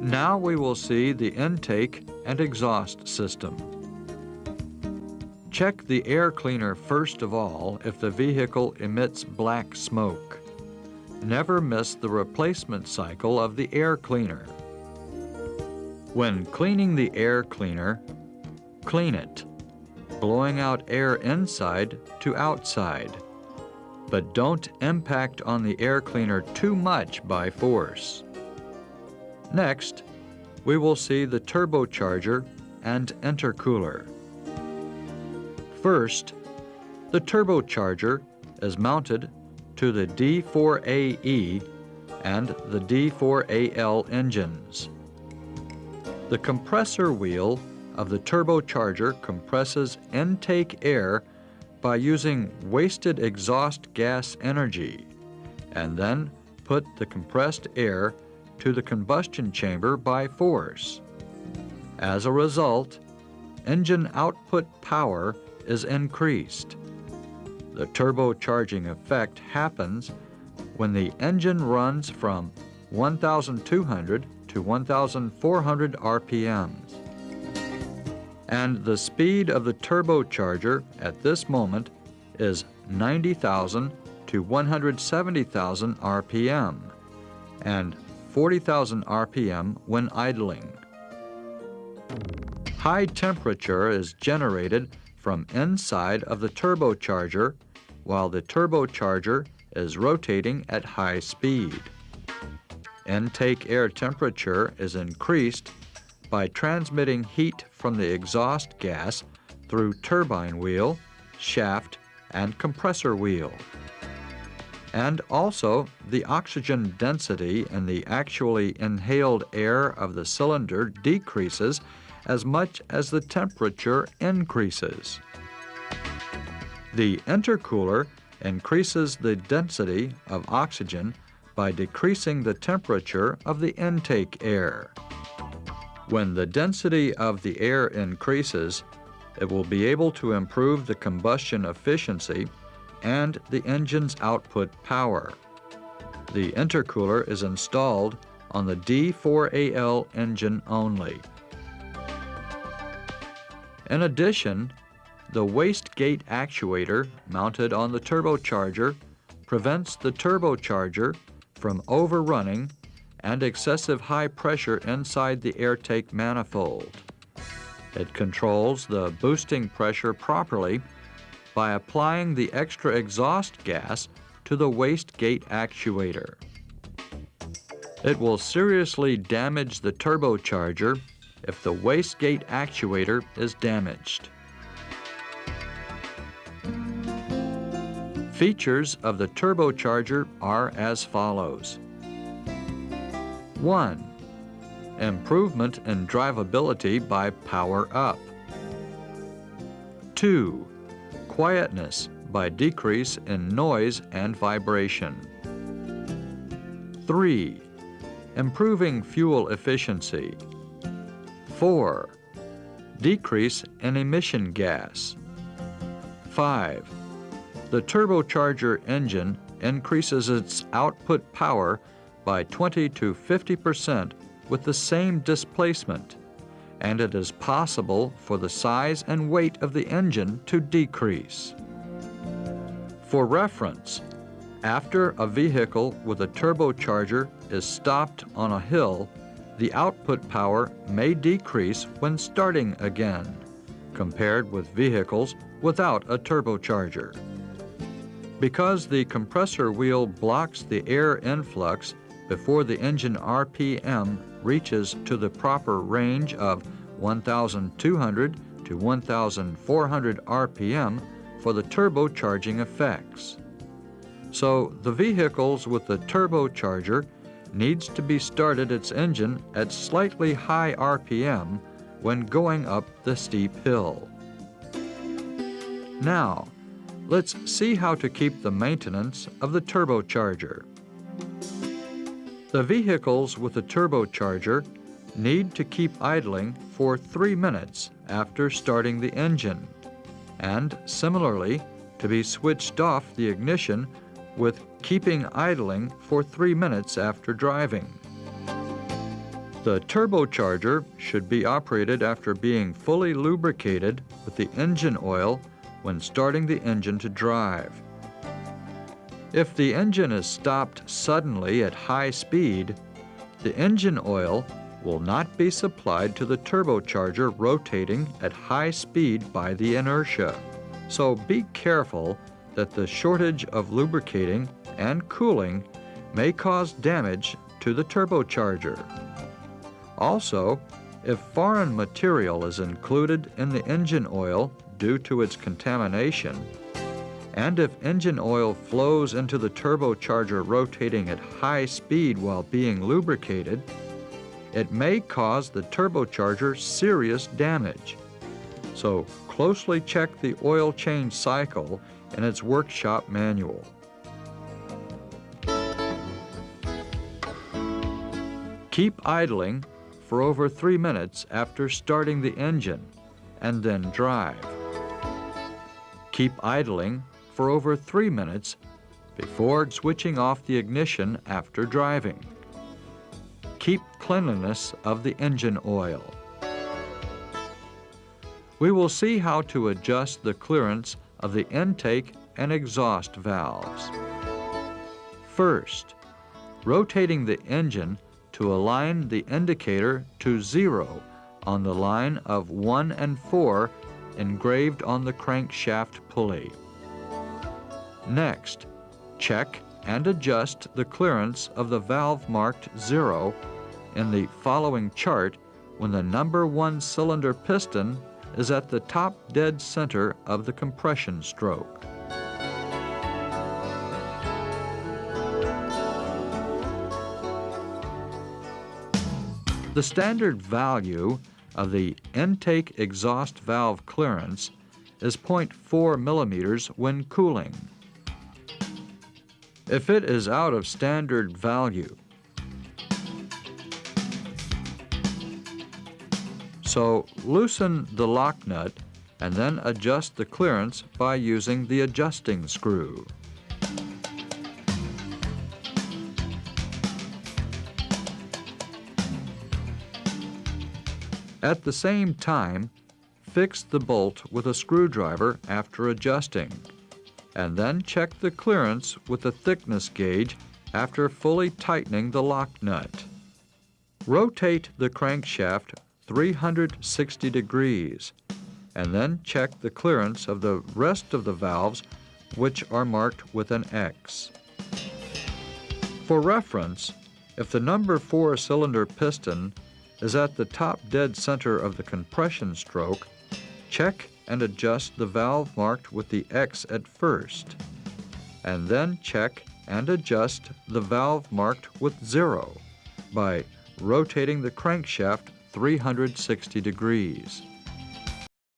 Now we will see the intake and exhaust system. Check the air cleaner first of all if the vehicle emits black smoke. Never miss the replacement cycle of the air cleaner. When cleaning the air cleaner, clean it, blowing out air inside to outside. But don't impact on the air cleaner too much by force. Next, we will see the turbocharger and intercooler. First, the turbocharger is mounted to the D4AE and the D4AL engines. The compressor wheel of the turbocharger compresses intake air by using wasted exhaust gas energy, and then put the compressed air to the combustion chamber by force. As a result, engine output power is increased. The turbocharging effect happens when the engine runs from 1,200 to 1,400 RPMs. And the speed of the turbocharger at this moment is 90,000 to 170,000 RPM and 40,000 RPM when idling. High temperature is generated from inside of the turbocharger while the turbocharger is rotating at high speed. Intake air temperature is increased by transmitting heat from the exhaust gas through turbine wheel, shaft, and compressor wheel. And also, the oxygen density in the actually inhaled air of the cylinder decreases as much as the temperature increases. The intercooler increases the density of oxygen by decreasing the temperature of the intake air. When the density of the air increases, it will be able to improve the combustion efficiency and the engine's output power. The intercooler is installed on the D4AL engine only. In addition, the wastegate actuator mounted on the turbocharger prevents the turbocharger from overrunning and excessive high pressure inside the airtake manifold. It controls the boosting pressure properly by applying the extra exhaust gas to the wastegate actuator. It will seriously damage the turbocharger if the wastegate actuator is damaged. Features of the turbocharger are as follows. 1. Improvement in drivability by power up. 2. Quietness by decrease in noise and vibration. 3. Improving fuel efficiency. 4. Decrease in emission gas. 5. The turbocharger engine increases its output power by 20 to 50% with the same displacement, and it is possible for the size and weight of the engine to decrease. For reference, after a vehicle with a turbocharger is stopped on a hill, the output power may decrease when starting again, compared with vehicles without a turbocharger. Because the compressor wheel blocks the air influx before the engine RPM reaches to the proper range of 1,200 to 1,400 RPM for the turbocharging effects. So the vehicles with the turbocharger needs to be started its engine at slightly high RPM when going up the steep hill. Now, let's see how to keep the maintenance of the turbocharger. The vehicles with a turbocharger need to keep idling for 3 minutes after starting the engine, and similarly to be switched off the ignition with keeping idling for 3 minutes after driving. The turbocharger should be operated after being fully lubricated with the engine oil when starting the engine to drive. If the engine is stopped suddenly at high speed, the engine oil will not be supplied to the turbocharger rotating at high speed by the inertia. So be careful that the shortage of lubricating and cooling may cause damage to the turbocharger. Also, if foreign material is included in the engine oil due to its contamination, and if engine oil flows into the turbocharger rotating at high speed while being lubricated, it may cause the turbocharger serious damage. So closely check the oil change cycle in its workshop manual. Keep idling for over 3 minutes after starting the engine, and then drive. Keep idling for over 3 minutes before switching off the ignition after driving. Keep cleanliness of the engine oil. We will see how to adjust the clearance of the intake and exhaust valves. First, rotating the engine to align the indicator to 0 on the line of 1 and 4 engraved on the crankshaft pulley. Next, check and adjust the clearance of the valve marked 0 in the following chart when the number 1 cylinder piston is at the top dead center of the compression stroke. The standard value of the intake exhaust valve clearance is 0.4 millimeters when cooling. If it is out of standard value, so loosen the lock nut and then adjust the clearance by using the adjusting screw. At the same time, fix the bolt with a screwdriver after adjusting, and then check the clearance with the thickness gauge after fully tightening the lock nut. Rotate the crankshaft 360 degrees, and then check the clearance of the rest of the valves, which are marked with an X. For reference, if the number 4 cylinder piston is at the top dead center of the compression stroke, check and adjust the valve marked with the X at first, and then check and adjust the valve marked with 0 by rotating the crankshaft 360 degrees.